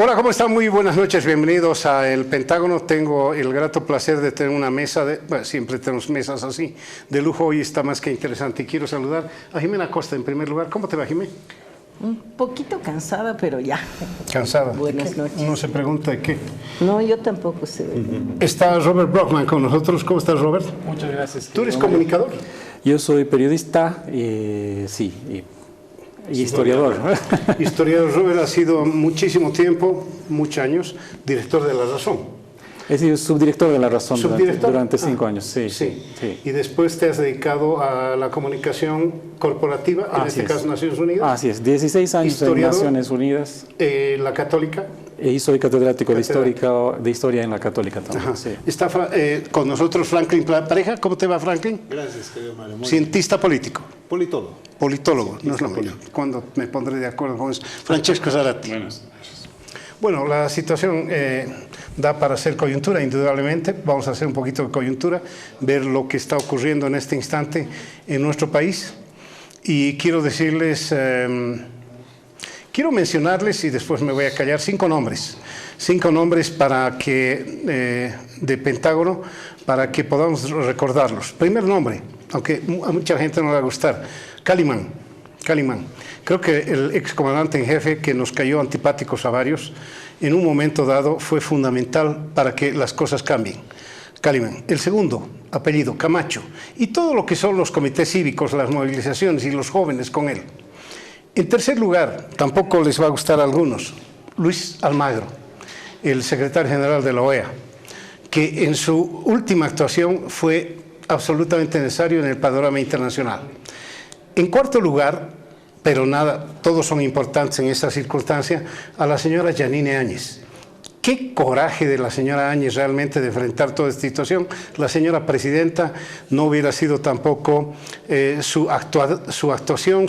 Hola, ¿cómo están? Muy buenas noches, bienvenidos a El Pentágono. Tengo el grato placer de tener una mesa, bueno, siempre tenemos mesas así, de lujo. Hoy está más que interesante y quiero saludar a Jimena Costa en primer lugar. ¿Cómo te va, Jimena? Un poquito cansada, pero ya. ¿Cansada? Buenas noches. Uno se pregunta de qué. No, yo tampoco sé. Está Robert Brockman con nosotros. ¿Cómo estás, Robert? Muchas gracias. ¿Tú eres comunicador? Yo soy periodista, sí, y historiador. Historiador. Robert ha sido muchísimo tiempo, muchos años, director de La Razón. He sido subdirector de La Razón durante 5 años, sí, sí. Sí. Y después te has dedicado a la comunicación corporativa, en este caso Naciones Unidas. Así es, 16 años en Naciones Unidas. La Católica. Y soy catedrático de historia en la Católica también. Sí. Está con nosotros Franklin Pareja. ¿Cómo te va, Franklin? Gracias, querido Mario. Cientista político. Politólogo. Politólogo, no es lo mío. ¿Cuándo me pondré de acuerdo con eso? Francesco Zarati. Bueno, la situación da para hacer coyuntura, indudablemente. Vamos a hacer un poquito de coyuntura, ver lo que está ocurriendo en este instante en nuestro país. Y quiero decirles, quiero mencionarles, y después me voy a callar, 5 nombres. 5 nombres para que, de Pentágono, para que podamos recordarlos. Primer nombre, aunque a mucha gente no le va a gustar, Calimán. Creo que el excomandante en jefe, que nos cayó antipáticos a varios, en un momento dado fue fundamental para que las cosas cambien. Calimán. El segundo, apellido, Camacho. Y todo lo que son los comités cívicos, las movilizaciones y los jóvenes con él. En tercer lugar, tampoco les va a gustar a algunos, Luis Almagro, el secretario general de la OEA, que en su última actuación fue absolutamente necesario en el panorama internacional. En cuarto lugar, pero nada, todos son importantes en esta circunstancia, a la señora Yanine Áñez. Qué coraje de la señora Áñez realmente de enfrentar toda esta situación. La señora presidenta no hubiera sido tampoco su actuación,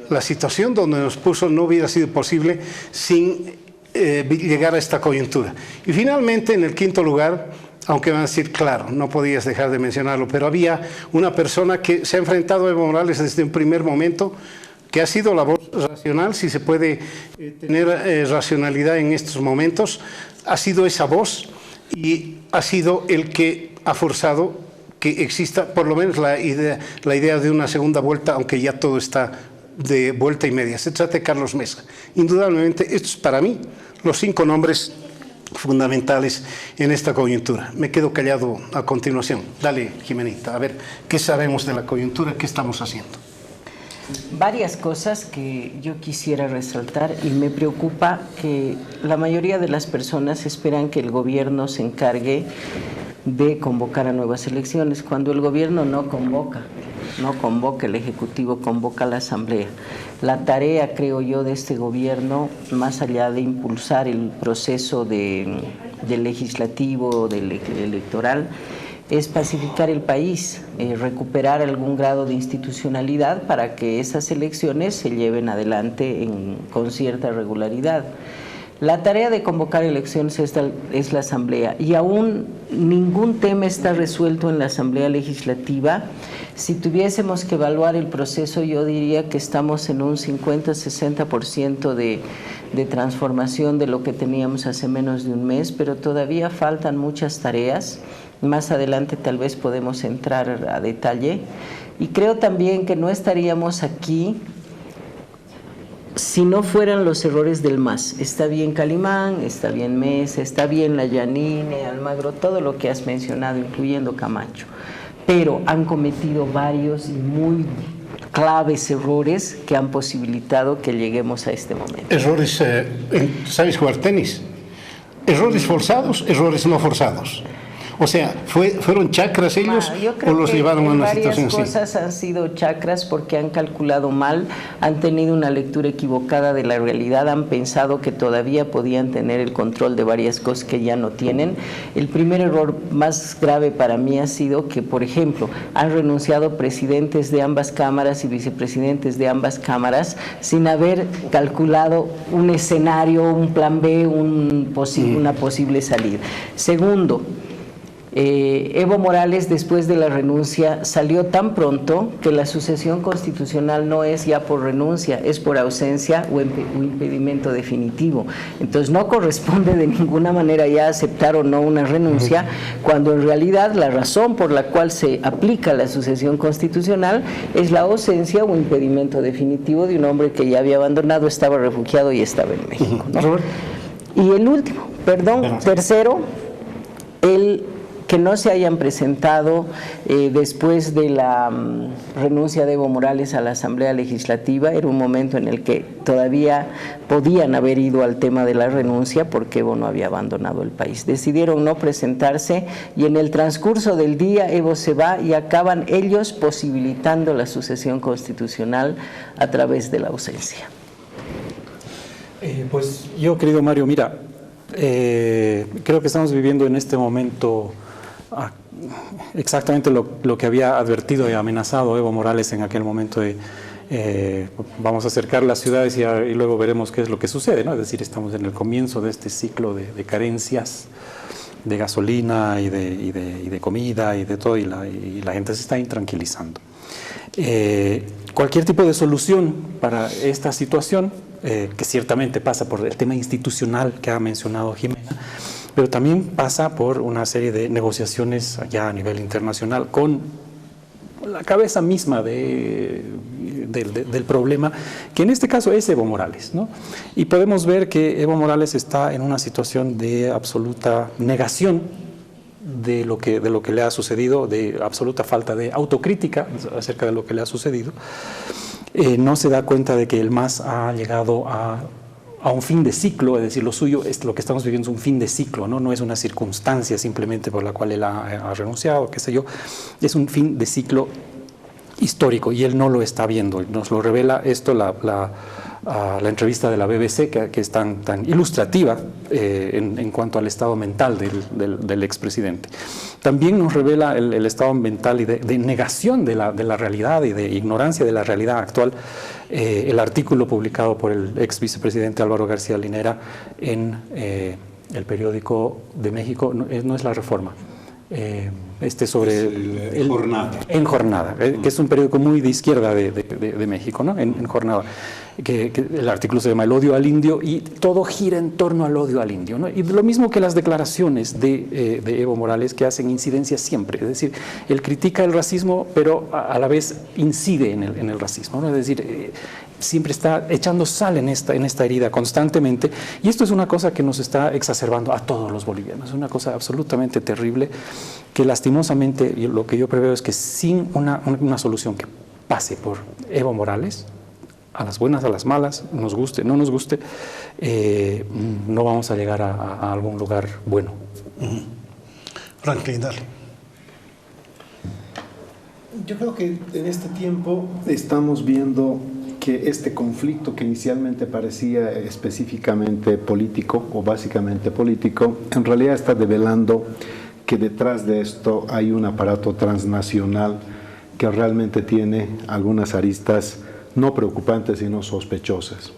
la situación donde nos puso no hubiera sido posible sin llegar a esta coyuntura. Y finalmente, en el quinto lugar, aunque van a decir, claro, no podías dejar de mencionarlo, pero había una persona que se ha enfrentado a Evo Morales desde un primer momento, que ha sido la voz racional, si se puede tener racionalidad en estos momentos, ha sido esa voz y ha sido el que ha forzado que exista por lo menos la idea de una segunda vuelta, aunque ya todo está de vuelta y media. Se trata de Carlos Mesa. Indudablemente, estos para mí, los 5 nombres fundamentales en esta coyuntura. Me quedo callado a continuación. Dale, Jimenita, a ver, ¿qué sabemos de la coyuntura? ¿Qué estamos haciendo? Varias cosas que yo quisiera resaltar y me preocupa que la mayoría de las personas esperan que el gobierno se encargue de convocar a nuevas elecciones, cuando el gobierno no convoca, el Ejecutivo convoca a la Asamblea. La tarea, creo yo, de este gobierno, más allá de impulsar el proceso del legislativo, del electoral, es pacificar el país, recuperar algún grado de institucionalidad para que esas elecciones se lleven adelante con cierta regularidad. La tarea de convocar elecciones es la Asamblea y aún ningún tema está resuelto en la Asamblea Legislativa. Si tuviésemos que evaluar el proceso, yo diría que estamos en un 50-60% de transformación de lo que teníamos hace menos de un mes, pero todavía faltan muchas tareas. Más adelante tal vez podemos entrar a detalle. Y creo también que no estaríamos aquí si no fueran los errores del MAS. Está bien Calimán, está bien Mesa, está bien la Yanine, Almagro, todo lo que has mencionado, incluyendo Camacho. Pero han cometido varios y muy claves errores que han posibilitado que lleguemos a este momento. Errores, ¿sabes jugar tenis? Errores forzados, errores no forzados. O sea, ¿fueron chakras ellos o los llevaron a una situación así? Varias cosas han sido chakras porque han calculado mal, han tenido una lectura equivocada de la realidad, han pensado que todavía podían tener el control de varias cosas que ya no tienen. El primer error más grave para mí ha sido que, por ejemplo, han renunciado presidentes de ambas cámaras y vicepresidentes de ambas cámaras sin haber calculado un escenario, un plan B, una posible salida. Segundo, Evo Morales, después de la renuncia, salió tan pronto que la sucesión constitucional no es ya por renuncia, es por ausencia o impedimento definitivo. Entonces no corresponde de ninguna manera ya aceptar o no una renuncia, cuando en realidad la razón por la cual se aplica la sucesión constitucional es la ausencia o impedimento definitivo de un hombre que ya había abandonado, estaba refugiado y estaba en México, ¿no? Y el último, tercero, el que no se hayan presentado después de la renuncia de Evo Morales a la Asamblea Legislativa. Era un momento en el que todavía podían haber ido al tema de la renuncia porque Evo no había abandonado el país. Decidieron no presentarse y en el transcurso del día Evo se va y acaban ellos posibilitando la sucesión constitucional a través de la ausencia. Pues yo, querido Mario, mira, creo que estamos viviendo en este momento exactamente lo que había advertido y amenazado Evo Morales en aquel momento de vamos a acercar las ciudades y luego veremos qué es lo que sucede, ¿no? Es decir, estamos en el comienzo de este ciclo de carencias de gasolina y de comida y de todo, y la gente se está intranquilizando. Cualquier tipo de solución para esta situación, que ciertamente pasa por el tema institucional que ha mencionado Jimena, pero también pasa por una serie de negociaciones ya a nivel internacional con la cabeza misma del problema, que en este caso es Evo Morales, ¿no? Y podemos ver que Evo Morales está en una situación de absoluta negación de lo que le ha sucedido, de absoluta falta de autocrítica acerca de lo que le ha sucedido. No se da cuenta de que el MAS ha llegado a un fin de ciclo, es decir, lo suyo, lo que estamos viviendo es un fin de ciclo, ¿no? No es una circunstancia simplemente por la cual él ha renunciado, qué sé yo, es un fin de ciclo histórico y él no lo está viendo. Nos lo revela esto la entrevista de la BBC, que es tan ilustrativa en cuanto al estado mental del expresidente. También nos revela el estado mental y de negación de la realidad y de ignorancia de la realidad actual, el artículo publicado por el ex vicepresidente Álvaro García Linera en el periódico de México, no es La Reforma, sobre el Jornada. En Jornada, que es un periódico muy de izquierda de México, ¿no? En Jornada, que el artículo se llama El odio al indio y todo gira en torno al odio al indio, ¿no? Y lo mismo que las declaraciones de Evo Morales, que hacen incidencia siempre, es decir, él critica el racismo, pero a la vez incide en el racismo, ¿no? Es decir, siempre está echando sal en esta herida constantemente, y esto es una cosa que nos está exacerbando a todos los bolivianos, es una cosa absolutamente terrible, que lastimosamente lo que yo preveo es que sin una solución que pase por Evo Morales, a las buenas, a las malas, nos guste, no nos guste, no vamos a llegar a algún lugar bueno. Franklin, dale. Yo creo que en este tiempo estamos viendo que este conflicto que inicialmente parecía específicamente político o básicamente político, en realidad está develando que detrás de esto hay un aparato transnacional que realmente tiene algunas aristas no preocupantes sino sospechosas.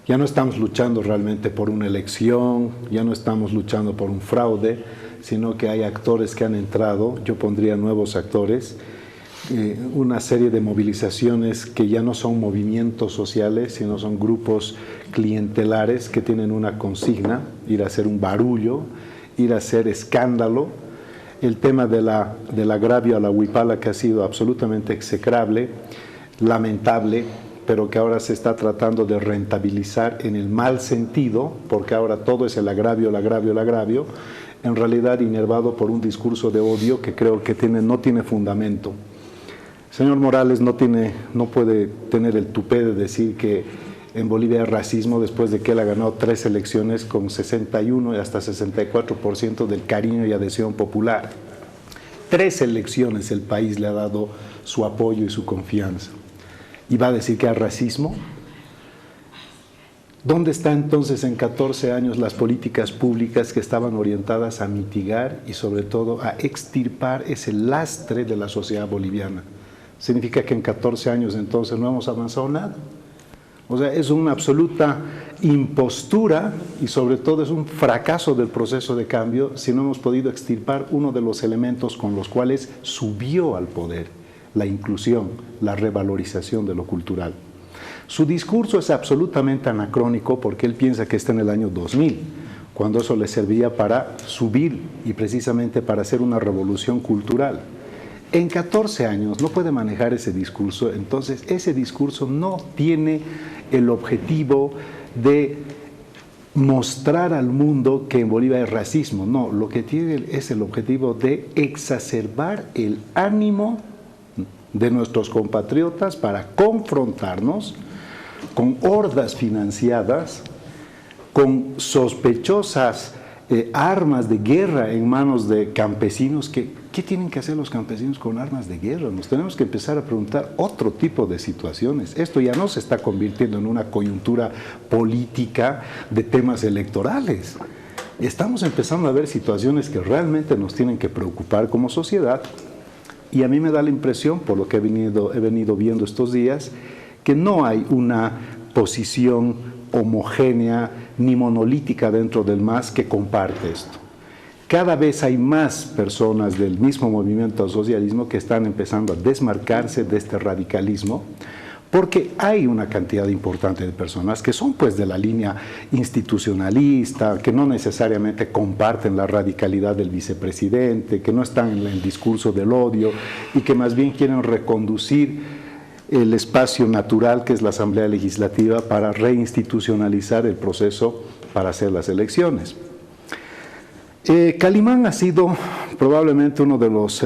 Ya no estamos luchando realmente por una elección, ya no estamos luchando por un fraude, sino que hay actores que han entrado, yo pondría nuevos actores, una serie de movilizaciones que ya no son movimientos sociales, sino son grupos clientelares que tienen una consigna, ir a hacer un barullo, ir a hacer escándalo. El tema del agravio a la huipala, que ha sido absolutamente execrable, lamentable, pero que ahora se está tratando de rentabilizar en el mal sentido, porque ahora todo es el agravio, en realidad inervado por un discurso de odio que creo que no tiene fundamento. El señor Morales no puede tener el tupé de decir que en Bolivia hay racismo después de que él ha ganado 3 elecciones con 61 y hasta 64% del cariño y adhesión popular. 3 elecciones el país le ha dado su apoyo y su confianza. ¿Y va a decir que hay racismo? ¿Dónde están entonces en 14 años las políticas públicas que estaban orientadas a mitigar y sobre todo a extirpar ese lastre de la sociedad boliviana? Significa que en 14 años entonces no hemos avanzado nada. O sea, es una absoluta impostura y sobre todo es un fracaso del proceso de cambio si no hemos podido extirpar uno de los elementos con los cuales subió al poder: la inclusión, la revalorización de lo cultural. Su discurso es absolutamente anacrónico porque él piensa que está en el año 2000, cuando eso le servía para subir y precisamente para hacer una revolución cultural. En 14 años no puede manejar ese discurso, entonces ese discurso no tiene el objetivo de mostrar al mundo que en Bolivia hay racismo, no, lo que tiene es el objetivo de exacerbar el ánimo de nuestros compatriotas para confrontarnos con hordas financiadas, con sospechosas armas de guerra en manos de campesinos. ¿Qué tienen que hacer los campesinos con armas de guerra? Nos tenemos que empezar a preguntar otro tipo de situaciones. Esto ya no se está convirtiendo en una coyuntura política de temas electorales. Estamos empezando a ver situaciones que realmente nos tienen que preocupar como sociedad, y a mí me da la impresión, por lo que he venido viendo estos días, que no hay una posición homogénea ni monolítica dentro del MAS que comparte esto. Cada vez hay más personas del mismo movimiento al socialismo que están empezando a desmarcarse de este radicalismo, porque hay una cantidad importante de personas que son pues de la línea institucionalista, que no necesariamente comparten la radicalidad del vicepresidente, que no están en el discurso del odio y que más bien quieren reconducir el espacio natural que es la Asamblea Legislativa para reinstitucionalizar el proceso para hacer las elecciones. Calimán ha sido probablemente uno de los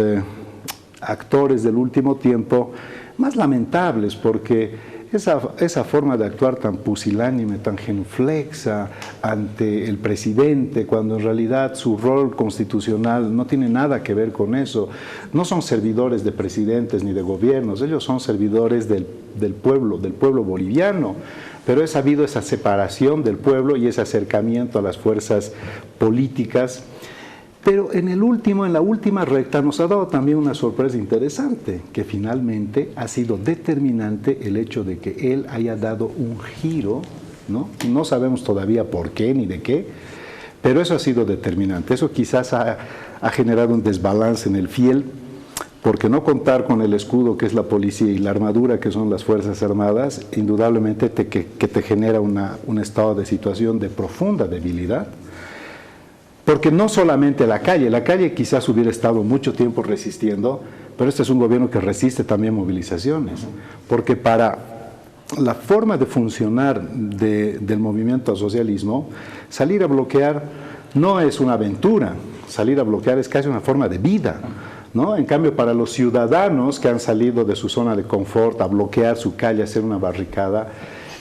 actores del último tiempo más lamentables, porque esa forma de actuar tan pusilánime, tan genuflexa ante el presidente, cuando en realidad su rol constitucional no tiene nada que ver con eso. No son servidores de presidentes ni de gobiernos, ellos son servidores del pueblo boliviano. Pero es habido esa separación del pueblo y ese acercamiento a las fuerzas políticas. Pero en la última recta nos ha dado también una sorpresa interesante, que finalmente ha sido determinante el hecho de que él haya dado un giro, ¿no? No sabemos todavía por qué ni de qué, pero eso ha sido determinante. Eso quizás ha generado un desbalance en el fiel, porque no contar con el escudo que es la policía y la armadura que son las Fuerzas Armadas, indudablemente que te genera un estado de situación de profunda debilidad. Porque no solamente la calle quizás hubiera estado mucho tiempo resistiendo, pero este es un gobierno que resiste también movilizaciones, porque para la forma de funcionar del movimiento al socialismo, salir a bloquear no es una aventura, salir a bloquear es casi una forma de vida, ¿no? En cambio, para los ciudadanos que han salido de su zona de confort a bloquear su calle, a hacer una barricada,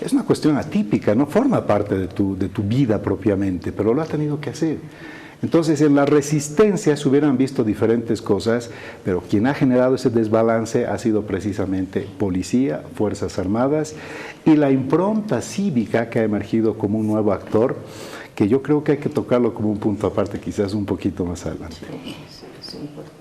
es una cuestión atípica, no forma parte de tu vida propiamente, pero lo ha tenido que hacer. Entonces, en la resistencia se hubieran visto diferentes cosas, pero quien ha generado ese desbalance ha sido precisamente policía, Fuerzas Armadas y la impronta cívica que ha emergido como un nuevo actor, que yo creo que hay que tocarlo como un punto aparte, quizás un poquito más adelante. Sí, importante.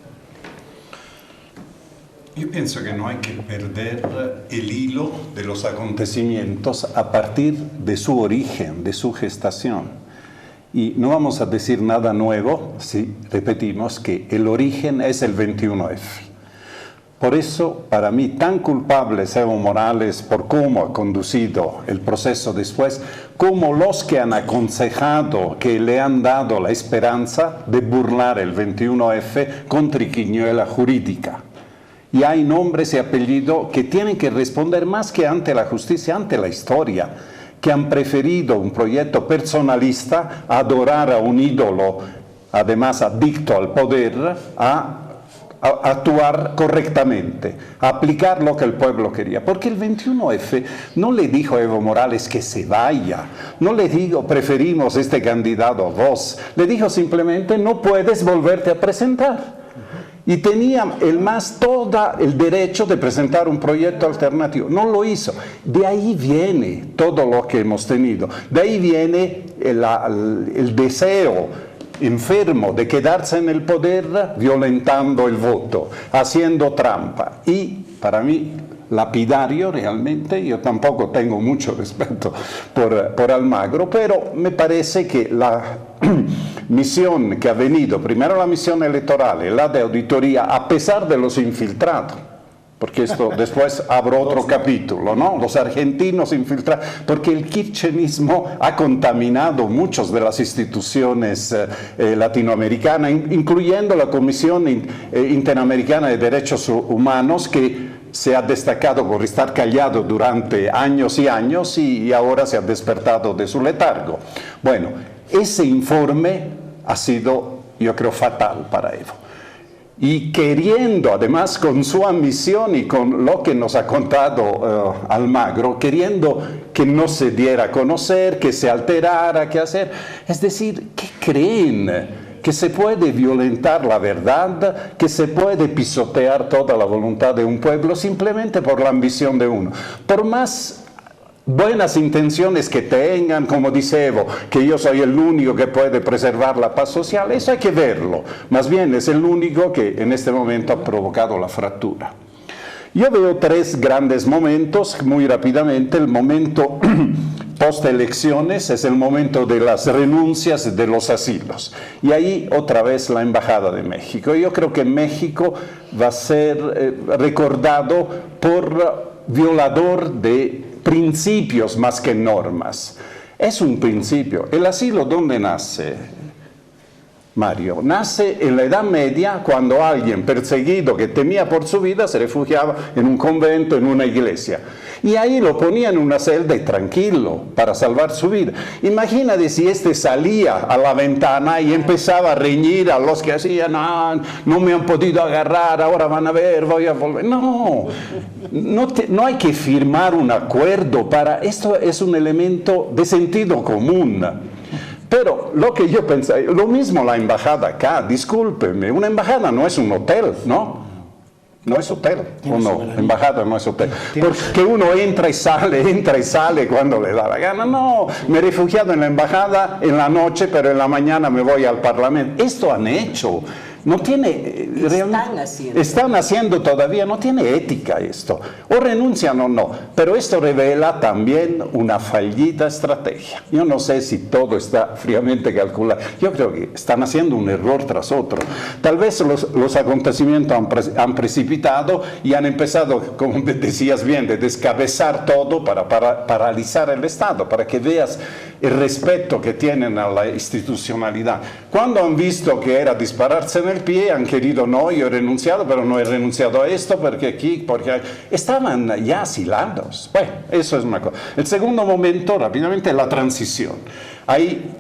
Yo pienso que no hay que perder el hilo de los acontecimientos a partir de su origen, de su gestación. Y no vamos a decir nada nuevo si repetimos que el origen es el 21F. Por eso, para mí, tan culpable es Evo Morales por cómo ha conducido el proceso después, como los que han aconsejado, que le han dado la esperanza de burlar el 21F con triquiñuela jurídica. Y hay nombres y apellidos que tienen que responder más que ante la justicia, ante la historia, que han preferido un proyecto personalista, adorar a un ídolo, además adicto al poder, a actuar correctamente, a aplicar lo que el pueblo quería. Porque el 21F no le dijo a Evo Morales que se vaya, no le dijo preferimos este candidato a vos, le dijo simplemente no puedes volverte a presentar. Y tenía el MAS todo el derecho de presentar un proyecto alternativo. No lo hizo. De ahí viene todo lo que hemos tenido. De ahí viene el deseo enfermo de quedarse en el poder violentando el voto, haciendo trampa. Y para mí lapidario realmente. Yo tampoco tengo mucho respeto por Almagro, pero me parece que la misión que ha venido, primero la misión electoral, la de auditoría, a pesar de los infiltrados, porque esto después abro otro capítulo, ¿no? Los argentinos infiltrados, porque el kirchnerismo ha contaminado muchas de las instituciones latinoamericanas, incluyendo la Comisión Interamericana de Derechos Humanos, que se ha destacado por estar callado durante años y años y ahora se ha despertado de su letargo. Bueno, ese informe ha sido, yo creo, fatal para Evo. Y queriendo, además, con su ambición y con lo que nos ha contado Almagro, queriendo que no se diera a conocer, que se alterara, que hacer. Es decir, ¿qué creen? Que se puede violentar la verdad, que se puede pisotear toda la voluntad de un pueblo simplemente por la ambición de uno. Por más buenas intenciones que tengan, como dice Evo, que yo soy el único que puede preservar la paz social, eso hay que verlo. Más bien es el único que en este momento ha provocado la fractura. Yo veo tres grandes momentos, muy rápidamente. El momento post-elecciones es el momento de las renuncias de los asilos. Y ahí otra vez la Embajada de México. Yo creo que México va a ser recordado por violador de principios más que normas. Es un principio. ¿El asilo dónde nace, Mario? Nace en la Edad Media, cuando alguien perseguido que temía por su vida se refugiaba en un convento, en una iglesia. Y ahí lo ponían en una celda y tranquilo, para salvar su vida. Imagínate si este salía a la ventana y empezaba a reñir a los que hacían, no me han podido agarrar, ahora van a ver, voy a volver. No hay que firmar un acuerdo para... Esto es un elemento de sentido común. Pero lo que yo pensé, lo mismo la embajada acá, discúlpeme, una embajada no es un hotel, ¿no? No es hotel, ¿o no? Embajada no es hotel. Porque uno entra y sale cuando le da la gana. No, me he refugiado en la embajada en la noche, pero en la mañana me voy al Parlamento. Esto han hecho. No tiene... Están haciendo todavía, no tiene ética esto. O renuncian o no. Pero esto revela también una fallida estrategia. Yo no sé si todo está fríamente calculado. Yo creo que están haciendo un error tras otro. Tal vez los acontecimientos han precipitado y han empezado, como decías bien, de descabezar todo para paralizar el Estado, para que veas el respeto que tienen a la institucionalidad. Cuando han visto que era dispararse en el pie, han querido, no, yo he renunciado, pero no he renunciado a esto, porque aquí, porque estaban ya asilados. Bueno, eso es una cosa. El segundo momento, rápidamente, la transición. Ahí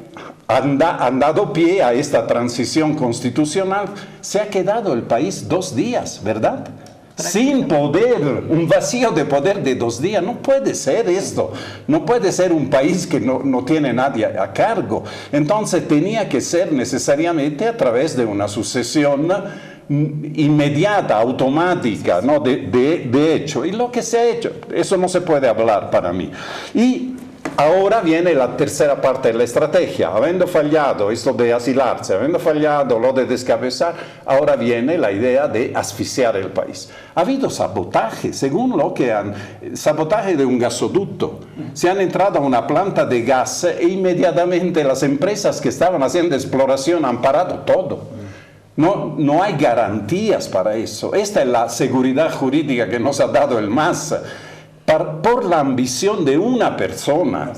han dado pie a esta transición constitucional. Se ha quedado el país 2 días, ¿verdad? Sin poder, un vacío de poder de 2 días. No puede ser esto. No puede ser un país que no tiene nadie a cargo. Entonces tenía que ser necesariamente a través de una sucesión inmediata, automática, ¿no? de hecho. Y lo que se ha hecho, eso no se puede hablar para mí. Y ahora viene la tercera parte de la estrategia. Habiendo fallado esto de asilarse, habiendo fallado lo de descabezar, ahora viene la idea de asfixiar el país. Ha habido sabotaje, según lo que sabotaje de un gasoducto. Se han entrado a una planta de gas e inmediatamente las empresas que estaban haciendo exploración han parado todo. No hay garantías para eso. Esta es la seguridad jurídica que nos ha dado el MAS. Por la ambición de una persona,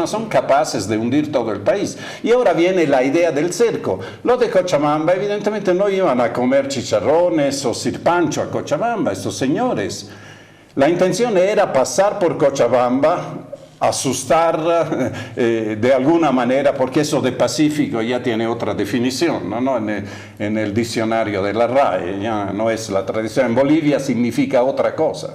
son capaces de hundir todo el país. Y ahora viene la idea del cerco. Los de Cochabamba, evidentemente, no iban a comer chicharrones o sirpancho a Cochabamba, estos señores. La intención era pasar por Cochabamba, asustar de alguna manera, porque eso de pacífico ya tiene otra definición, ¿no? En el diccionario de la RAE, ya no es la tradición. En Bolivia significa otra cosa,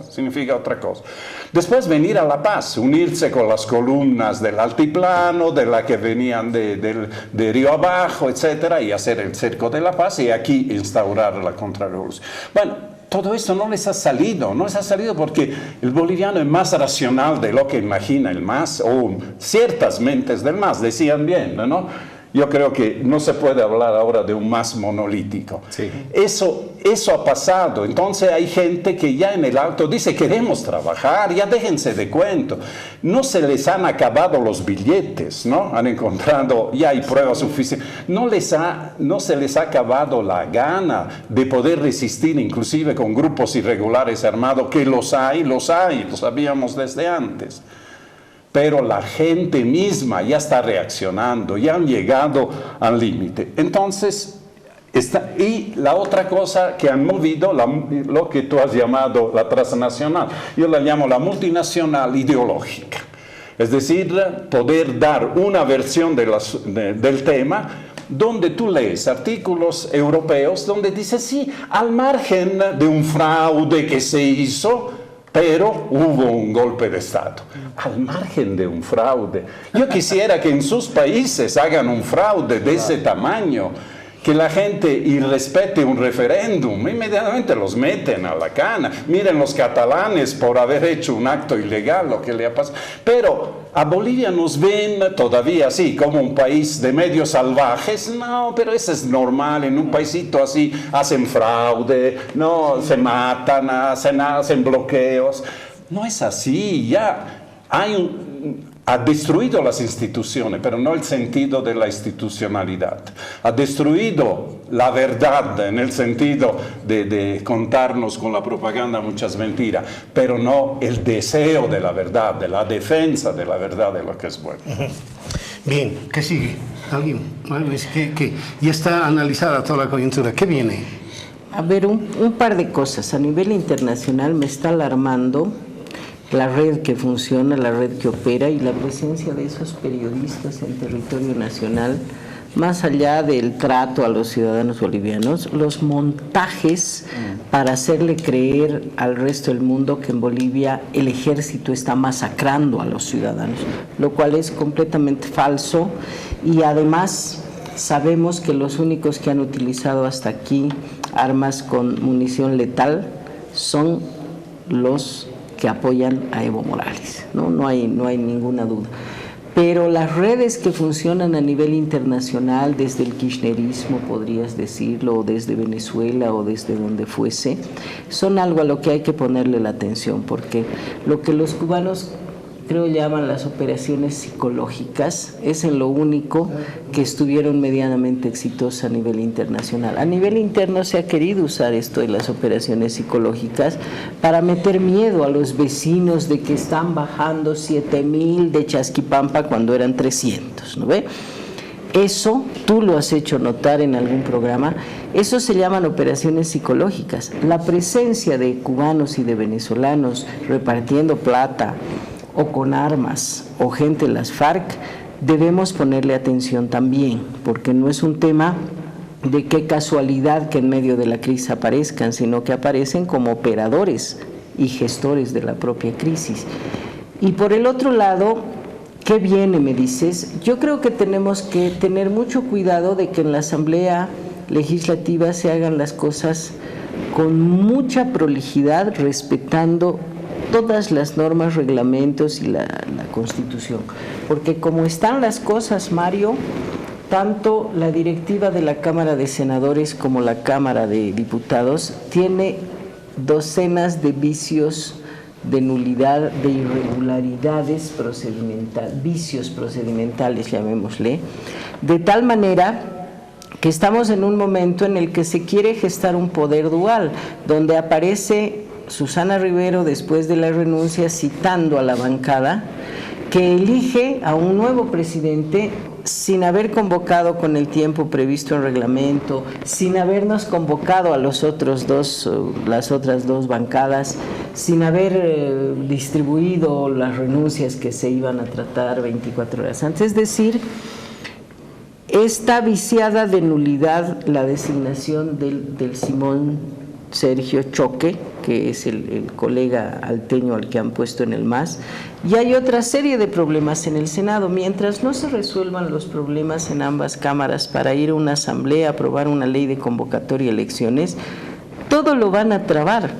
Después venir a La Paz, unirse con las columnas del altiplano, de la que venían de Río Abajo, etcétera, y hacer el cerco de La Paz y aquí instaurar la contrarrevolución. Bueno, todo esto no les ha salido porque el boliviano es más racional de lo que imagina el MAS, o ciertas mentes del MAS decían bien, ¿no? Yo creo que no se puede hablar ahora de un MAS monolítico. Sí. Eso ha pasado. Entonces hay gente que ya en el alto dice, queremos trabajar, ya déjense de cuento. No se les han acabado los billetes, ¿no? Han encontrado, ya hay pruebas suficientes. No se les ha acabado la gana de poder resistir, inclusive con grupos irregulares armados, que los hay, lo sabíamos desde antes. Pero la gente misma ya está reaccionando, ya han llegado al límite. Entonces, y la otra cosa que han movido, lo que tú has llamado la transnacional, yo la llamo la multinacional ideológica. Es decir, poder dar una versión del tema donde tú lees artículos europeos donde dice, sí, al margen de un fraude que se hizo, pero hubo un golpe de Estado. Al margen de un fraude. Yo quisiera que en sus países hagan un fraude de ese tamaño, que la gente irrespete un referéndum, inmediatamente los meten a la cana. Miren los catalanes por haber hecho un acto ilegal, lo que le ha pasado. Pero a Bolivia nos ven todavía así, como un país de medio salvajes. No, pero eso es normal, en un paisito así hacen fraude, no, se matan, hacen bloqueos. No es así, ya ha destruido las instituciones, pero no el sentido de la institucionalidad. Ha destruido la verdad en el sentido de contarnos con la propaganda muchas mentiras, pero no el deseo de la verdad, de la defensa de la verdad de lo que es bueno. Bien, ¿qué sigue? ¿Alguien? ¿Qué? Ya está analizada toda la coyuntura. ¿Qué viene? A ver, un par de cosas. A nivel internacional me está alarmando la red que funciona, la red que opera y la presencia de esos periodistas en territorio nacional, más allá del trato a los ciudadanos bolivianos, los montajes para hacerle creer al resto del mundo que en Bolivia el ejército está masacrando a los ciudadanos, lo cual es completamente falso y además sabemos que los únicos que han utilizado hasta aquí armas con munición letal son los que apoyan a Evo Morales, no hay ninguna duda. Pero las redes que funcionan a nivel internacional, desde el kirchnerismo, podrías decirlo, o desde Venezuela o desde donde fuese, son algo a lo que hay que ponerle la atención, porque lo que los cubanos creo llaman las operaciones psicológicas, es en lo único que estuvieron medianamente exitosas a nivel internacional. A nivel interno se ha querido usar esto de las operaciones psicológicas para meter miedo a los vecinos de que están bajando 7,000 de Chasquipampa cuando eran 300, ¿no ve? Eso, tú lo has hecho notar en algún programa, eso se llaman operaciones psicológicas. La presencia de cubanos y de venezolanos repartiendo plata, o con armas, o gente de las FARC, debemos ponerle atención también, porque no es un tema de qué casualidad que en medio de la crisis aparezcan, sino que aparecen como operadores y gestores de la propia crisis. Y por el otro lado, ¿qué viene, me dices? Yo creo que tenemos que tener mucho cuidado de que en la Asamblea Legislativa se hagan las cosas con mucha prolijidad, respetando todas las normas, reglamentos y la Constitución. Porque como están las cosas, Mario, tanto la directiva de la Cámara de Senadores como la Cámara de Diputados tiene docenas de vicios, de nulidad, de irregularidades procedimentales, vicios procedimentales, llamémosle, de tal manera que estamos en un momento en el que se quiere gestar un poder dual, donde aparece Susana Rivero, después de la renuncia, citando a la bancada, que elige a un nuevo presidente sin haber convocado con el tiempo previsto en reglamento, sin habernos convocado a las otras dos bancadas, sin haber distribuido las renuncias que se iban a tratar 24 horas antes. Es decir, está viciada de nulidad la designación del Simón Sergio Choque, que es el colega alteño al que han puesto en el MAS, y hay otra serie de problemas en el Senado. Mientras no se resuelvan los problemas en ambas cámaras para ir a una asamblea, aprobar una ley de convocatoria y elecciones, todo lo van a trabar.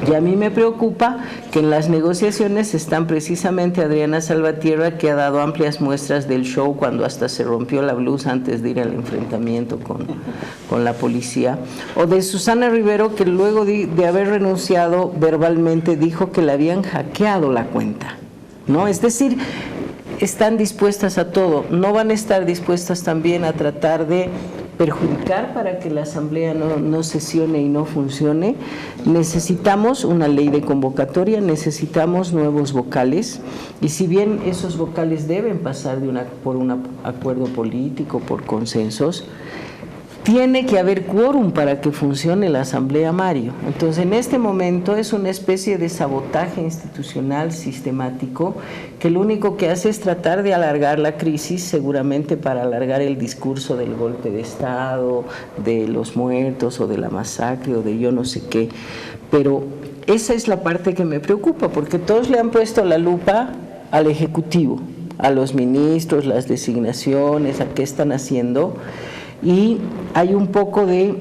Y a mí me preocupa que en las negociaciones están precisamente Adriana Salvatierra, que ha dado amplias muestras del show cuando hasta se rompió la blusa antes de ir al enfrentamiento con la policía, o de Susana Rivero, que luego de haber renunciado verbalmente dijo que le habían hackeado la cuenta, ¿no? Es decir, están dispuestas a todo, no van a estar dispuestas también a tratar de perjudicar para que la Asamblea no sesione y no funcione. Necesitamos una ley de convocatoria, necesitamos nuevos vocales, y si bien esos vocales deben pasar por un acuerdo político, por consensos, tiene que haber quórum para que funcione la Asamblea, Mario. Entonces, en este momento es una especie de sabotaje institucional sistemático que lo único que hace es tratar de alargar la crisis, seguramente para alargar el discurso del golpe de Estado, de los muertos o de la masacre o de yo no sé qué. Pero esa es la parte que me preocupa, porque todos le han puesto la lupa al Ejecutivo, a los ministros, las designaciones, a qué están haciendo. Y hay un poco de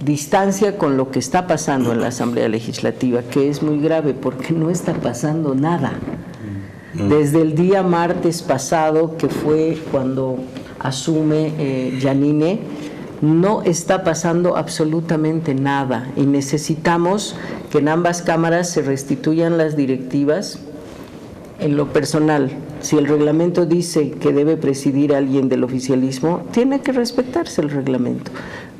distancia con lo que está pasando en la Asamblea Legislativa, que es muy grave porque no está pasando nada. Desde el día martes pasado, que fue cuando asume Yanine, no está pasando absolutamente nada, y necesitamos que en ambas cámaras se restituyan las directivas. En lo personal, si el reglamento dice que debe presidir a alguien del oficialismo, tiene que respetarse el reglamento.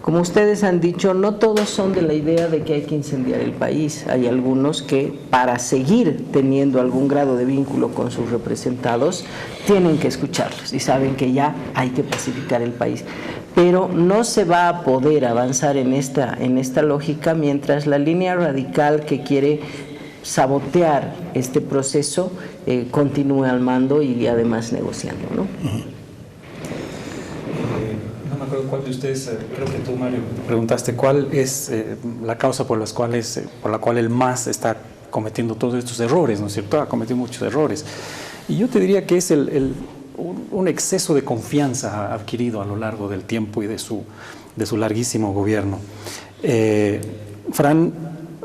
Como ustedes han dicho, no todos son de la idea de que hay que incendiar el país. Hay algunos que, para seguir teniendo algún grado de vínculo con sus representados, tienen que escucharlos y saben que ya hay que pacificar el país. Pero no se va a poder avanzar en esta lógica mientras la línea radical que quiere sabotear este proceso continúe al mando y además negociando, ¿no? No me acuerdo cuál de ustedes, creo que tú, Mario, preguntaste cuál es la causa por la cual el MAS está cometiendo todos estos errores, ¿no es cierto? Ha cometido muchos errores. Y yo te diría que es un exceso de confianza adquirido a lo largo del tiempo y de su larguísimo gobierno.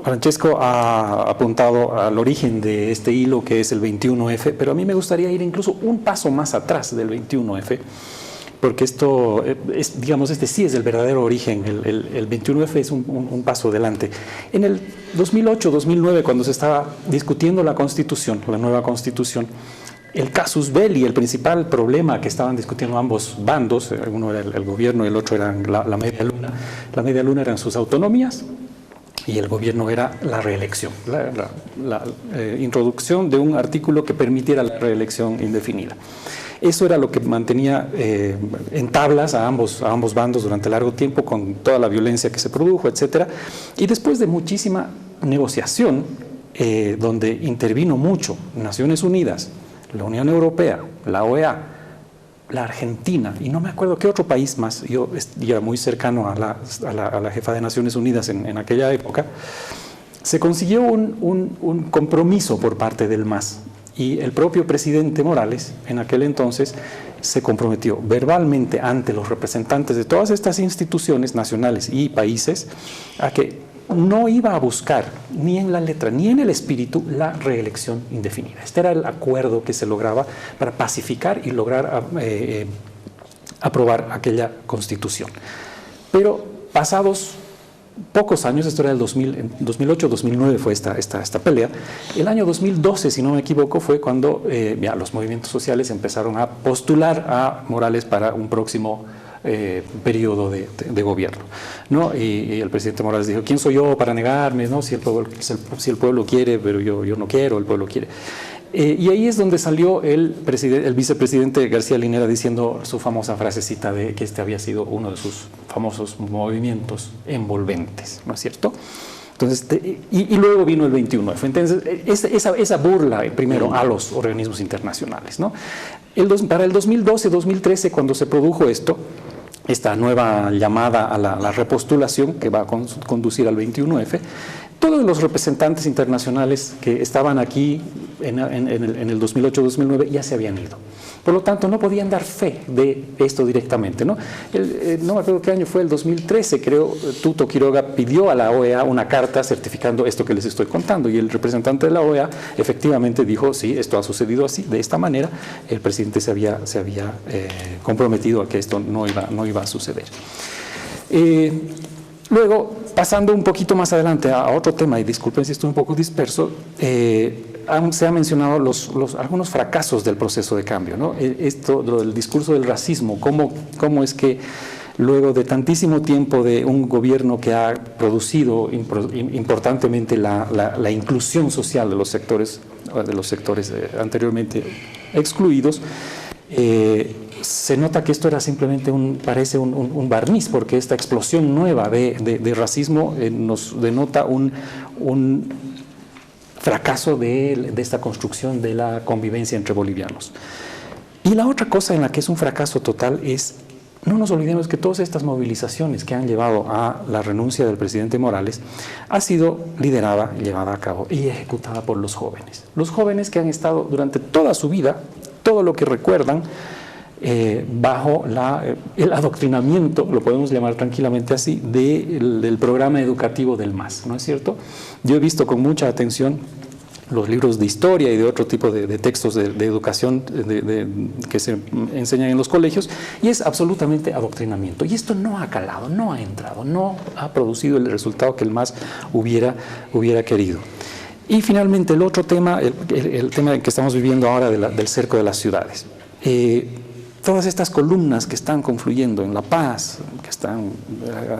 Francesco ha apuntado al origen de este hilo, que es el 21F, pero a mí me gustaría ir incluso un paso más atrás del 21F, porque esto es, digamos, este sí es el verdadero origen. El 21F es un paso adelante. En el 2008-2009, cuando se estaba discutiendo la Constitución, la nueva Constitución, el casus belli, el principal problema que estaban discutiendo ambos bandos, uno era el gobierno y el otro era la media luna. La media luna eran sus autonomías, y el gobierno era la reelección, la introducción de un artículo que permitiera la reelección indefinida. Eso era lo que mantenía en tablas a ambos bandos durante largo tiempo, con toda la violencia que se produjo, etcétera. Y después de muchísima negociación, donde intervino mucho Naciones Unidas, la Unión Europea, la OEA, la Argentina, y no me acuerdo qué otro país más, yo era muy cercano a la jefa de Naciones Unidas en aquella época, se consiguió un compromiso por parte del MAS, y el propio presidente Morales en aquel entonces se comprometió verbalmente ante los representantes de todas estas instituciones nacionales y países a que no iba a buscar ni en la letra ni en el espíritu la reelección indefinida. Este era el acuerdo que se lograba para pacificar y lograr aprobar aquella Constitución. Pero pasados pocos años, esto era el 2008-2009 fue esta pelea. El año 2012, si no me equivoco, fue cuando ya los movimientos sociales empezaron a postular a Morales para un próximo periodo de gobierno, ¿no? Y el presidente Morales dijo: ¿quién soy yo para negarme, ¿no? Si el pueblo quiere, pero yo no quiero, el pueblo quiere. Y ahí es donde salió el vicepresidente García Linera diciendo su famosa frasecita de que este había sido uno de sus famosos movimientos envolventes, ¿no es cierto? Entonces, y luego vino el 21F. Entonces, esa burla primero a los organismos internacionales, ¿no? Para el 2012-2013, cuando se produjo esta nueva llamada a la repostulación que va a conducir al 21F, todos los representantes internacionales que estaban aquí en el 2008-2009 ya se habían ido. Por lo tanto, no podían dar fe de esto directamente, ¿no? No me acuerdo qué año fue, el 2013, creo, Tuto Quiroga pidió a la OEA una carta certificando esto que les estoy contando, y el representante de la OEA efectivamente dijo, sí, esto ha sucedido así, de esta manera. El presidente se había comprometido a que esto no iba a suceder. Luego, pasando un poquito más adelante a otro tema, y disculpen si estoy un poco disperso, se han mencionado algunos fracasos del proceso de cambio, ¿no? Lo del discurso del racismo, cómo es que luego de tantísimo tiempo de un gobierno que ha producido importantemente la inclusión social de los sectores anteriormente excluidos, se nota que esto era simplemente parece un barniz, porque esta explosión nueva de racismo nos denota un fracaso de esta construcción de la convivencia entre bolivianos. Y la otra cosa en la que es un fracaso total es, no nos olvidemos que todas estas movilizaciones que han llevado a la renuncia del presidente Morales ha sido liderada, llevada a cabo y ejecutada por los jóvenes. Los jóvenes que han estado durante toda su vida, todo lo que recuerdan, bajo el adoctrinamiento, lo podemos llamar tranquilamente así, del programa educativo del MAS, ¿no es cierto? Yo he visto con mucha atención los libros de historia y de otro tipo de textos de educación que se enseñan en los colegios, y es absolutamente adoctrinamiento. Y esto no ha calado, no ha entrado, no ha producido el resultado que el MAS hubiera querido. Y finalmente el otro tema, el tema que estamos viviendo ahora del cerco de las ciudades. Todas estas columnas que están confluyendo en La Paz, que están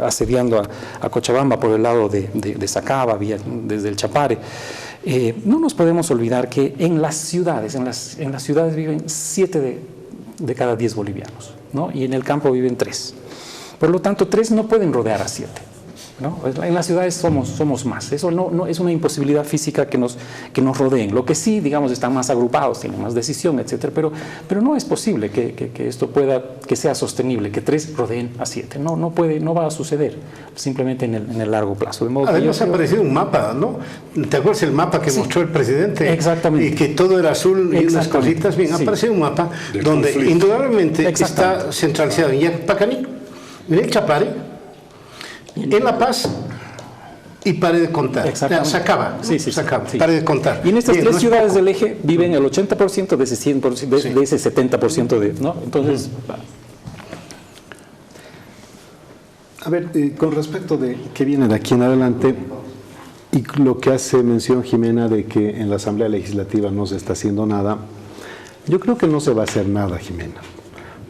asediando a Cochabamba por el lado de Sacaba, desde el Chapare, no nos podemos olvidar que en las ciudades viven 7 de cada 10 bolivianos, ¿no? Y en el campo viven 3. Por lo tanto, 3 no pueden rodear a 7. ¿No? En las ciudades somos más. Eso no es una imposibilidad física que nos rodeen. Lo que sí, digamos, están más agrupados, tienen más decisión, etcétera, pero no es posible que esto que sea sostenible, que 3 rodeen a 7. No va a suceder simplemente en el largo plazo. De modo Además ha aparecido un mapa, ¿no? ¿Te acuerdas el mapa que mostró el presidente? Exactamente. Y que todo era azul y unas cositas. Bien, ha aparecido un mapa donde indudablemente está centralizado en Yapacaní, en el Chapare, en La Paz y pare de contar. Se acaba. Sí. Pare de contar. Y en estas 3 ciudades del eje viven el 80% de ese 100%, de ese 70%, ¿no? Entonces, a ver, con respecto de qué viene de aquí en adelante, y lo que hace mención Jimena de que en la Asamblea Legislativa no se está haciendo nada, yo creo que no se va a hacer nada, Jimena,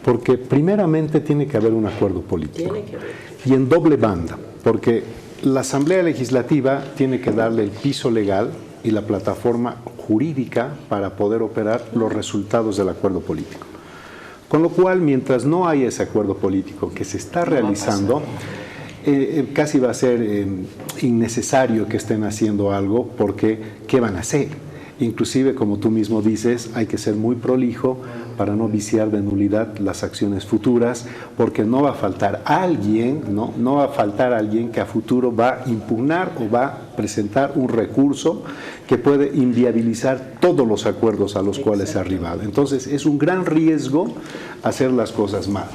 porque primeramente tiene que haber un acuerdo político. Y en doble banda, porque la Asamblea Legislativa tiene que darle el piso legal y la plataforma jurídica para poder operar los resultados del acuerdo político. Con lo cual, mientras no haya ese acuerdo político que se está realizando, casi va a ser innecesario que estén haciendo algo, porque ¿qué van a hacer? Inclusive, como tú mismo dices, hay que ser muy prolijo para no viciar de nulidad las acciones futuras, porque no va a faltar alguien, no va a faltar alguien que a futuro va a impugnar o va a presentar un recurso que puede inviabilizar todos los acuerdos a los cuales se ha arribado. Entonces, es un gran riesgo hacer las cosas mal.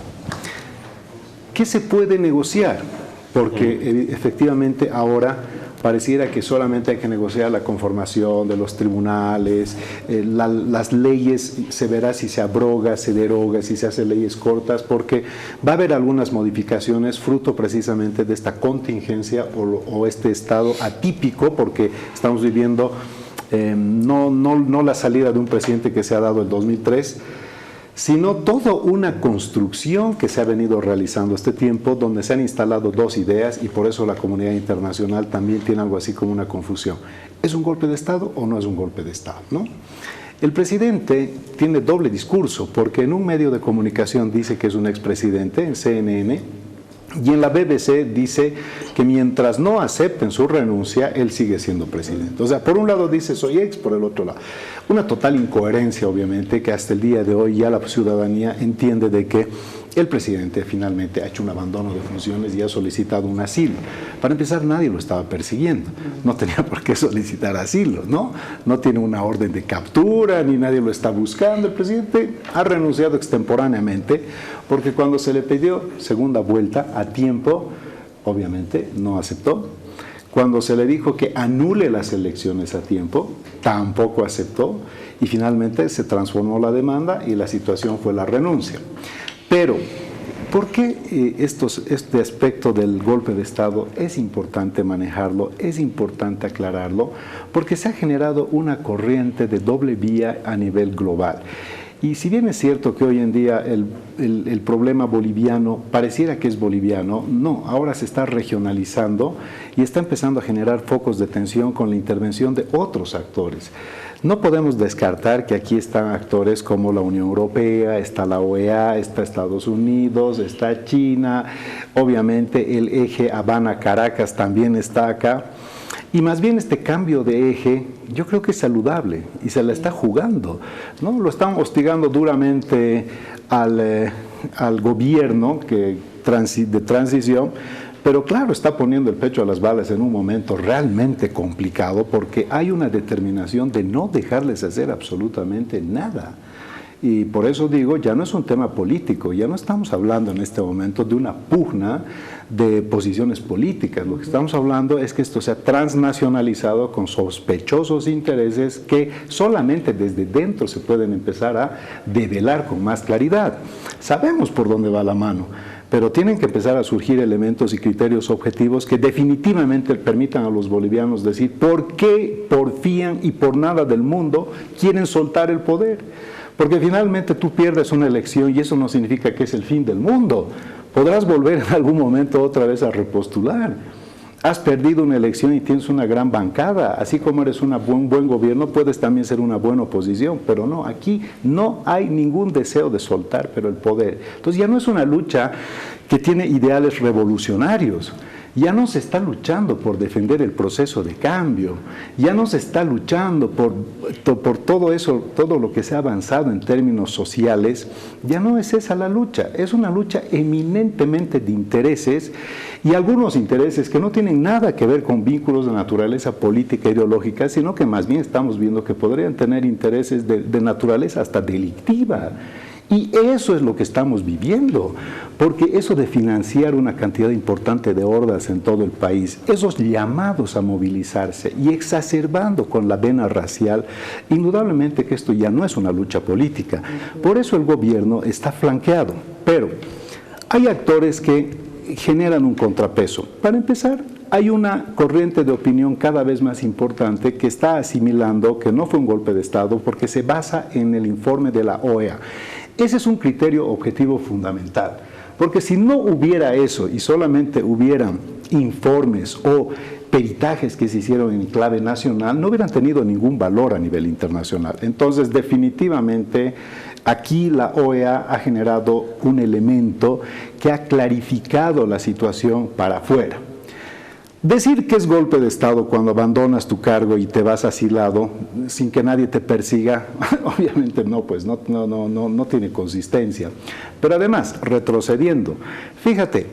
¿Qué se puede negociar? Porque efectivamente ahora pareciera que solamente hay que negociar la conformación de los tribunales, las leyes, se verá si se abroga, se deroga, si se hacen leyes cortas, porque va a haber algunas modificaciones fruto precisamente de esta contingencia o este estado atípico, porque estamos viviendo no la salida de un presidente que se ha dado el 2003, sino toda una construcción que se ha venido realizando este tiempo, donde se han instalado 2 ideas, y por eso la comunidad internacional también tiene algo así como una confusión. ¿Es un golpe de Estado o no es un golpe de Estado? ¿No? El presidente tiene doble discurso, porque en un medio de comunicación dice que es un expresidente, en CNN, y en la BBC dice que mientras no acepten su renuncia, él sigue siendo presidente. O sea, por un lado dice soy ex, por el otro lado. Una total incoherencia, obviamente, que hasta el día de hoy ya la ciudadanía entiende de que El presidente finalmente ha hecho un abandono de funciones y ha solicitado un asilo. Para empezar, nadie lo estaba persiguiendo. No tenía por qué solicitar asilo, ¿no? No tiene una orden de captura, ni nadie lo está buscando. El presidente ha renunciado extemporáneamente porque cuando se le pidió segunda vuelta a tiempo, obviamente no aceptó. Cuando se le dijo que anule las elecciones a tiempo, tampoco aceptó. Y finalmente se transformó la demanda y la situación fue la renuncia. Pero, ¿por qué este aspecto del golpe de Estado es importante manejarlo, es importante aclararlo? Porque se ha generado una corriente de doble vía a nivel global. Y si bien es cierto que hoy en día el problema boliviano pareciera que es boliviano, no, ahora se está regionalizando y está empezando a generar focos de tensión con la intervención de otros actores. No podemos descartar que aquí están actores como la Unión Europea, está la OEA, está Estados Unidos, está China, obviamente el eje Habana-Caracas también está acá. Y más bien este cambio de eje yo creo que es saludable y se la está jugando, ¿no? Lo están hostigando duramente al gobierno de transición, pero claro, está poniendo el pecho a las balas en un momento realmente complicado porque hay una determinación de no dejarles hacer absolutamente nada. Y por eso digo, ya no es un tema político, ya no estamos hablando en este momento de una pugna de posiciones políticas. Lo que estamos hablando es que esto se ha transnacionalizado con sospechosos intereses que solamente desde dentro se pueden empezar a develar con más claridad. Sabemos por dónde va la mano, pero tienen que empezar a surgir elementos y criterios objetivos que definitivamente permitan a los bolivianos decir por qué porfían y por nada del mundo quieren soltar el poder. Porque finalmente tú pierdes una elección y eso no significa que es el fin del mundo. Podrás volver en algún momento otra vez a repostular. Has perdido una elección y tienes una gran bancada. Así como eres un buen gobierno, puedes también ser una buena oposición. Pero no, aquí no hay ningún deseo de soltar, pero el poder. Entonces ya no es una lucha que tiene ideales revolucionarios. Ya no se está luchando por defender el proceso de cambio, ya no se está luchando por todo eso, todo lo que se ha avanzado en términos sociales, ya no es esa la lucha, es una lucha eminentemente de intereses y algunos intereses que no tienen nada que ver con vínculos de naturaleza política e ideológica, sino que más bien estamos viendo que podrían tener intereses de naturaleza hasta delictiva. Y eso es lo que estamos viviendo, porque eso de financiar una cantidad importante de hordas en todo el país, esos llamados a movilizarse y exacerbando con la vena racial, indudablemente que esto ya no es una lucha política. Por eso el gobierno está flanqueado, pero hay actores que generan un contrapeso. Para empezar, hay una corriente de opinión cada vez más importante que está asimilando que no fue un golpe de Estado porque se basa en el informe de la OEA. Ese es un criterio objetivo fundamental, porque si no hubiera eso y solamente hubieran informes o peritajes que se hicieron en clave nacional, no hubieran tenido ningún valor a nivel internacional. Entonces, definitivamente, aquí la OEA ha generado un elemento que ha clarificado la situación para afuera. Decir que es golpe de Estado cuando abandonas tu cargo y te vas asilado sin que nadie te persiga, obviamente no, pues no tiene consistencia. Pero además, retrocediendo, fíjate,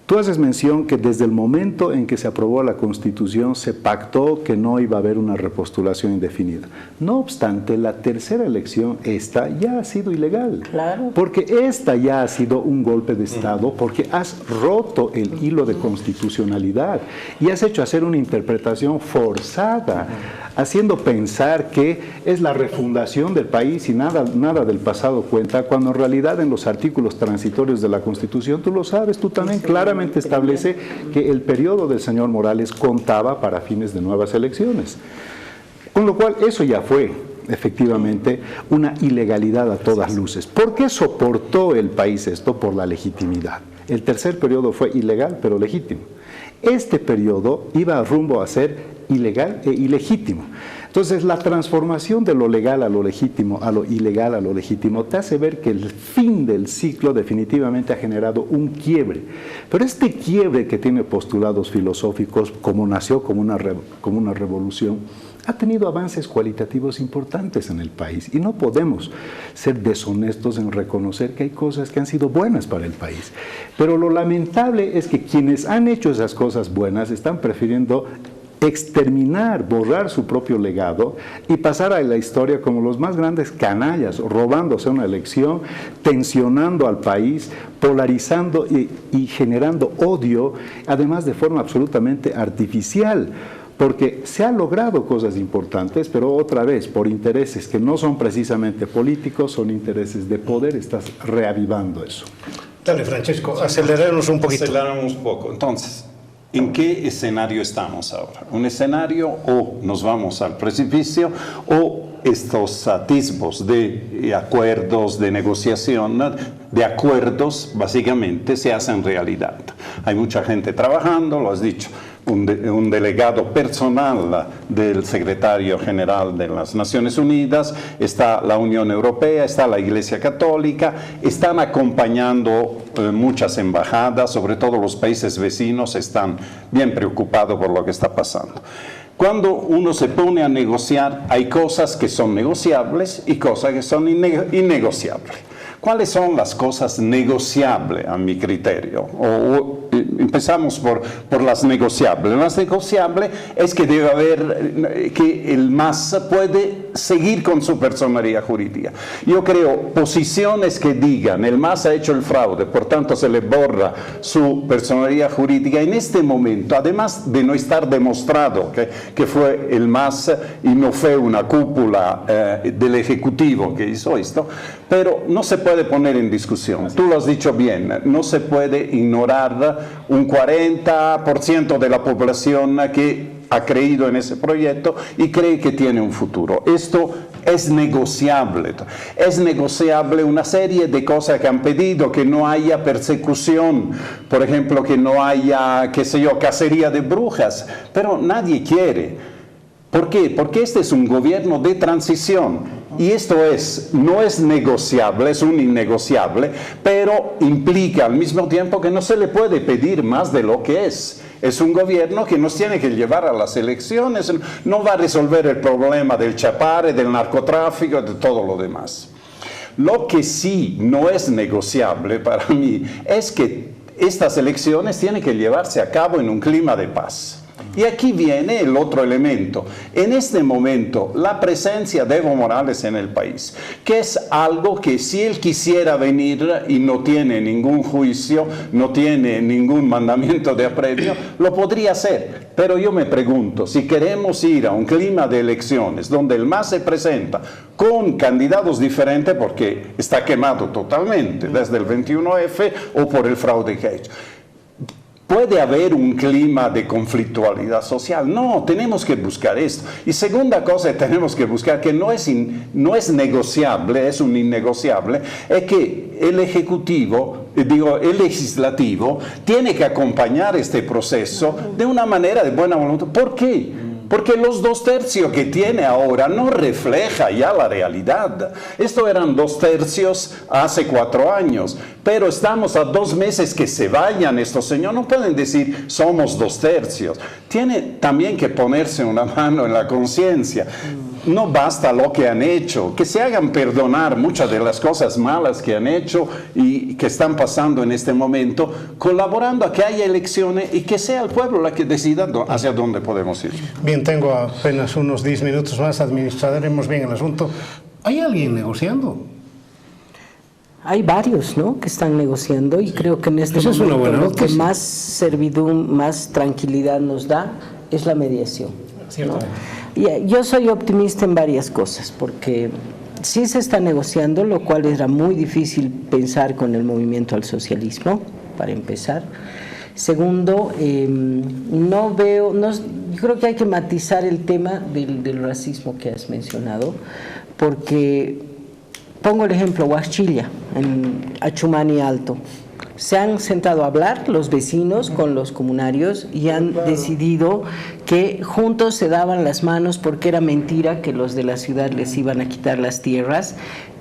tú haces mención que desde el momento en que se aprobó la Constitución se pactó que no iba a haber una repostulación indefinida. No obstante, la tercera elección, esta, ya ha sido ilegal. Claro. Porque esta ya ha sido un golpe de Estado, porque has roto el hilo de constitucionalidad y has hecho hacer una interpretación forzada, haciendo pensar que es la refundación del país y nada del pasado cuenta, cuando en realidad en los artículos transitorios de la Constitución, tú lo sabes, tú también claramente establece que el periodo del señor Morales contaba para fines de nuevas elecciones. Con lo cual, eso ya fue efectivamente una ilegalidad a todas luces. ¿Por qué soportó el país esto? Por la legitimidad. El tercer periodo fue ilegal, pero legítimo. Este periodo iba rumbo a ser ilegal e ilegítimo. Entonces, la transformación de lo legal a lo legítimo, a lo ilegal a lo legítimo, te hace ver que el fin del ciclo definitivamente ha generado un quiebre. Pero este quiebre que tiene postulados filosóficos, como nació como una revolución, ha tenido avances cualitativos importantes en el país y no podemos ser deshonestos en reconocer que hay cosas que han sido buenas para el país. Pero lo lamentable es que quienes han hecho esas cosas buenas están prefiriendo exterminar, borrar su propio legado y pasar a la historia como los más grandes canallas, robándose una elección, tensionando al país, polarizando y generando odio, además de forma absolutamente artificial. Porque se han logrado cosas importantes, pero otra vez, por intereses que no son precisamente políticos, son intereses de poder, estás reavivando eso. Dale, Francesco, acelerarnos un poquito. Aceleramos un poco. Entonces, ¿en qué escenario estamos ahora? Un escenario o nos vamos al precipicio o estos atisbos de acuerdos, de negociación, de acuerdos, básicamente se hacen realidad. Hay mucha gente trabajando, lo has dicho, un delegado personal del secretario general de las Naciones Unidas, está la Unión Europea, está la Iglesia Católica, están acompañando muchas embajadas, sobre todo los países vecinos están bien preocupados por lo que está pasando. Cuando uno se pone a negociar, hay cosas que son negociables y cosas que son innegociables. ¿Cuáles son las cosas negociables a mi criterio? Empezamos por las negociables. Las negociables es que debe haber, que el MAS puede seguir con su personería jurídica. Yo creo posiciones que digan el MAS ha hecho el fraude, por tanto se le borra su personería jurídica. En este momento, además de no estar demostrado que fue el MAS y no fue una cúpula del Ejecutivo que hizo esto, pero no se puede poner en discusión. Tú lo has dicho bien, no se puede ignorar un 40% de la población que ha creído en ese proyecto y cree que tiene un futuro. Esto es negociable. Es negociable una serie de cosas que han pedido, que no haya persecución, por ejemplo, que no haya, qué sé yo, cacería de brujas, pero nadie quiere. ¿Por qué? Porque este es un gobierno de transición y esto no es negociable, es un innegociable, pero implica al mismo tiempo que no se le puede pedir más de lo que es. Es un gobierno que nos tiene que llevar a las elecciones, no va a resolver el problema del chapare, del narcotráfico, de todo lo demás. Lo que sí no es negociable para mí es que estas elecciones tienen que llevarse a cabo en un clima de paz. Y aquí viene el otro elemento. En este momento, la presencia de Evo Morales en el país, que es algo que si él quisiera venir y no tiene ningún juicio, no tiene ningún mandamiento de apremio, lo podría hacer. Pero yo me pregunto, si queremos ir a un clima de elecciones donde el MAS se presenta con candidatos diferentes, porque está quemado totalmente desde el 21F o por el fraude que ha hecho, ¿puede haber un clima de conflictualidad social? No, tenemos que buscar esto. Y segunda cosa que tenemos que buscar, que no es negociable, es un innegociable, es que el Ejecutivo, el Legislativo, tiene que acompañar este proceso de una manera de buena voluntad. ¿Por qué? Porque los 2/3 que tiene ahora no refleja ya la realidad. Esto eran 2/3 hace 4 años, pero estamos a 2 meses que se vayan estos señores. No pueden decir somos 2/3. Tiene también que ponerse una mano en la conciencia. No basta lo que han hecho, que se hagan perdonar muchas de las cosas malas que han hecho y que están pasando en este momento, colaborando a que haya elecciones y que sea el pueblo la que decida hacia dónde podemos ir. Bien, tengo apenas unos 10 minutos más, administraremos bien el asunto. ¿Hay alguien negociando? Hay varios, ¿no?, que están negociando y creo que en este momento lo que más servidumbre, más tranquilidad nos da es la mediación, ¿no? Yo soy optimista en varias cosas, porque sí se está negociando, lo cual era muy difícil pensar con el movimiento al socialismo, para empezar. Segundo, yo creo que hay que matizar el tema del racismo que has mencionado, porque pongo el ejemplo, Huachilla, en Achumani Alto. Se han sentado a hablar los vecinos con los comunarios y han decidido que juntos se daban las manos porque era mentira que los de la ciudad les iban a quitar las tierras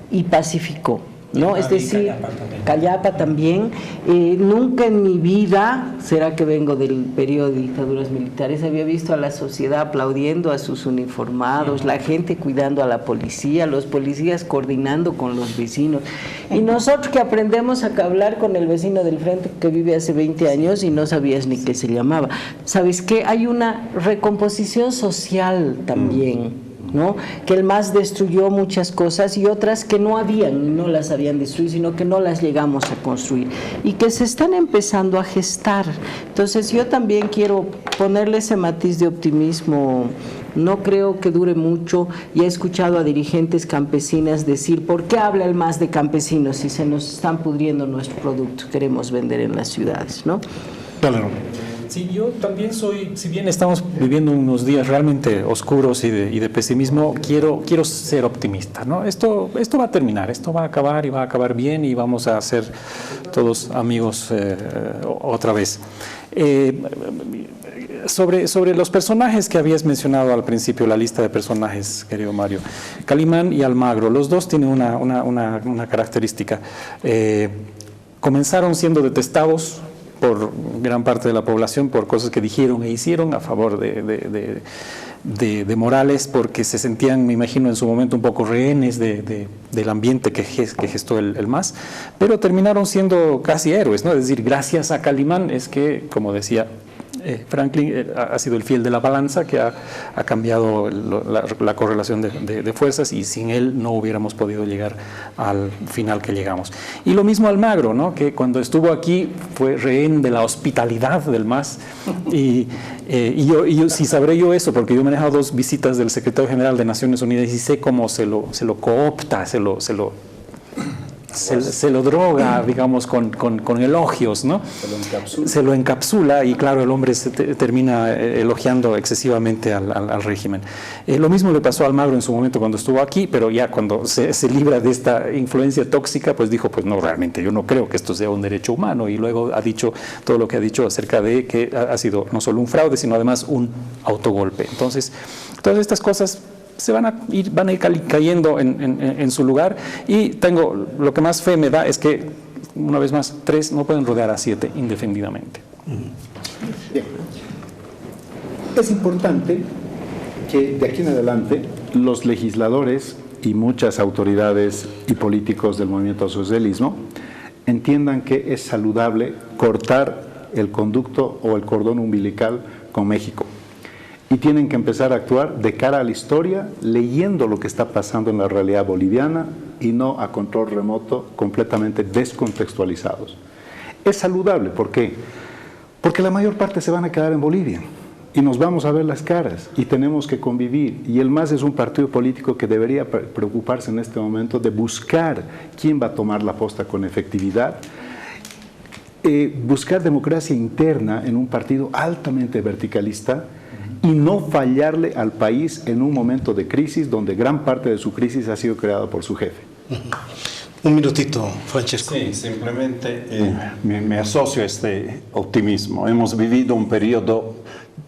y pacificó. ¿no? Es decir, Callapa también. Nunca en mi vida, será que vengo del periodo de dictaduras militares, había visto a la sociedad aplaudiendo a sus uniformados, la gente cuidando a la policía, los policías coordinando con los vecinos. Y nosotros que aprendemos a hablar con el vecino del frente que vive hace 20 años y no sabías ni qué se llamaba. ¿Sabes qué? Hay una recomposición social también, ¿no? Que el MAS destruyó muchas cosas y otras que no habían y no las habían destruido, sino que no las llegamos a construir y que se están empezando a gestar. Entonces yo también quiero ponerle ese matiz de optimismo. No creo que dure mucho y he escuchado a dirigentes campesinas decir: ¿por qué habla el MAS de campesinos si se nos están pudriendo nuestro producto? Queremos vender en las ciudades, ¿no? Claro. Sí, yo también soy, si bien estamos viviendo unos días realmente oscuros y de pesimismo, quiero ser optimista, ¿no? Esto va a terminar, esto va a acabar y va a acabar bien y vamos a ser todos amigos otra vez. Sobre los personajes que habías mencionado al principio, la lista de personajes, querido Mario, Calimán y Almagro, los dos tienen una característica. Comenzaron siendo detestados por gran parte de la población por cosas que dijeron e hicieron a favor de Morales, porque se sentían, me imagino, en su momento un poco rehenes del ambiente que gestó el MAS, pero terminaron siendo casi héroes, ¿no? Es decir, gracias a Calimán es que, como decía Franklin, ha sido el fiel de la balanza que ha cambiado la correlación de fuerzas, y sin él no hubiéramos podido llegar al final que llegamos. Y lo mismo Almagro, ¿no? Que cuando estuvo aquí fue rehén de la hospitalidad del MAS, y yo sí sabré yo eso, porque yo he manejado 2 visitas del secretario general de Naciones Unidas y sé cómo se lo coopta, se lo droga, digamos, con elogios, ¿no? Se lo encapsula y claro, el hombre termina elogiando excesivamente al régimen. Lo mismo le pasó a Almagro en su momento cuando estuvo aquí, pero ya cuando se libra de esta influencia tóxica, pues dijo, pues no, realmente yo no creo que esto sea un derecho humano, y luego ha dicho todo lo que ha dicho acerca de que ha sido no solo un fraude, sino además un autogolpe. Entonces, todas estas cosas van a ir cayendo en su lugar, y lo que más fe me da es que, una vez más, 3 no pueden rodear a 7 indefendidamente. Bien. Es importante que de aquí en adelante los legisladores y muchas autoridades y políticos del movimiento socialismo entiendan que es saludable cortar el conducto o el cordón umbilical con México. Y tienen que empezar a actuar de cara a la historia, leyendo lo que está pasando en la realidad boliviana y no a control remoto, completamente descontextualizados. Es saludable, ¿por qué? Porque la mayor parte se van a quedar en Bolivia y nos vamos a ver las caras y tenemos que convivir. Y el MAS es un partido político que debería preocuparse en este momento de buscar quién va a tomar la posta con efectividad, buscar democracia interna en un partido altamente verticalista, y no fallarle al país en un momento de crisis donde gran parte de su crisis ha sido creada por su jefe. Un minutito, Francesco. Sí, simplemente me asocio a este optimismo. Hemos vivido un periodo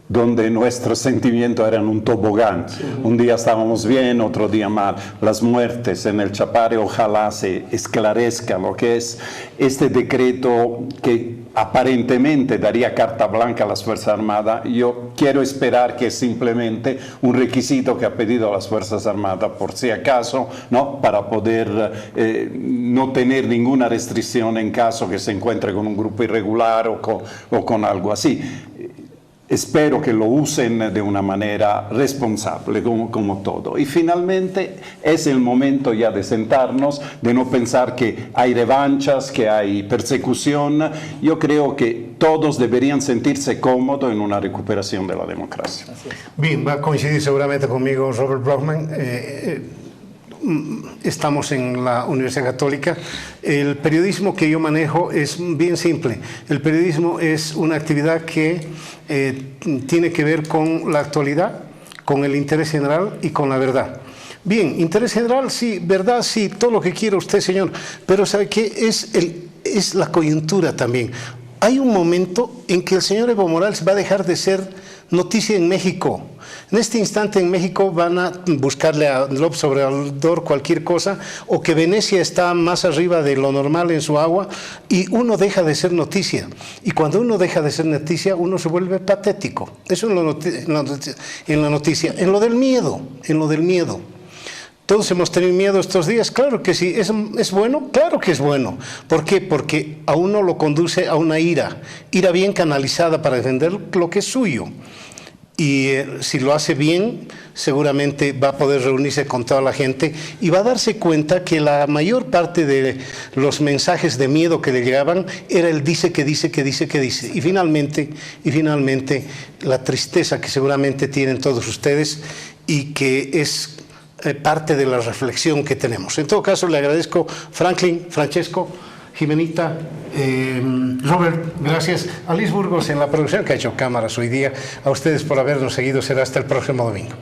donde nuestros sentimientos eran un tobogán. Un día estábamos bien, otro día mal. Las muertes en el Chapare, ojalá se esclarezca lo que es este decreto que aparentemente daría carta blanca a las Fuerzas Armadas. Yo quiero esperar que es simplemente un requisito que ha pedido a las Fuerzas Armadas, por si acaso, ¿no? Para poder no tener ninguna restricción en caso que se encuentre con un grupo irregular o con algo así. Espero que lo usen de una manera responsable, como todo. Y finalmente es el momento ya de sentarnos, de no pensar que hay revanchas, que hay persecución. Yo creo que todos deberían sentirse cómodos en una recuperación de la democracia. Bien, va a coincidir seguramente conmigo Robert Brockman. Estamos en la Universidad Católica. El periodismo que yo manejo es bien simple. El periodismo es una actividad que tiene que ver con la actualidad, con el interés general y con la verdad. Bien, interés general sí, verdad sí, todo lo que quiera usted, señor, pero ¿sabe qué? Es la coyuntura también. Hay un momento en que el señor Evo Morales va a dejar de ser noticia en México. En este instante en México van a buscarle a López Obrador cualquier cosa, o que Venecia está más arriba de lo normal en su agua, y uno deja de ser noticia. Y cuando uno deja de ser noticia, uno se vuelve patético. Eso en la noticia. En lo del miedo. Todos hemos tenido miedo estos días, claro que sí. ¿Es bueno? Claro que es bueno. ¿Por qué? Porque a uno lo conduce a una ira bien canalizada para defender lo que es suyo. Y si lo hace bien, seguramente va a poder reunirse con toda la gente y va a darse cuenta que la mayor parte de los mensajes de miedo que le llegaban era el dice que dice. Y finalmente, la tristeza que seguramente tienen todos ustedes y que es parte de la reflexión que tenemos. En todo caso, le agradezco Franklin, Francesco, Jimenita, Robert, gracias. A Liz Burgos en la producción que ha hecho cámaras hoy día. A ustedes por habernos seguido. Será hasta el próximo domingo.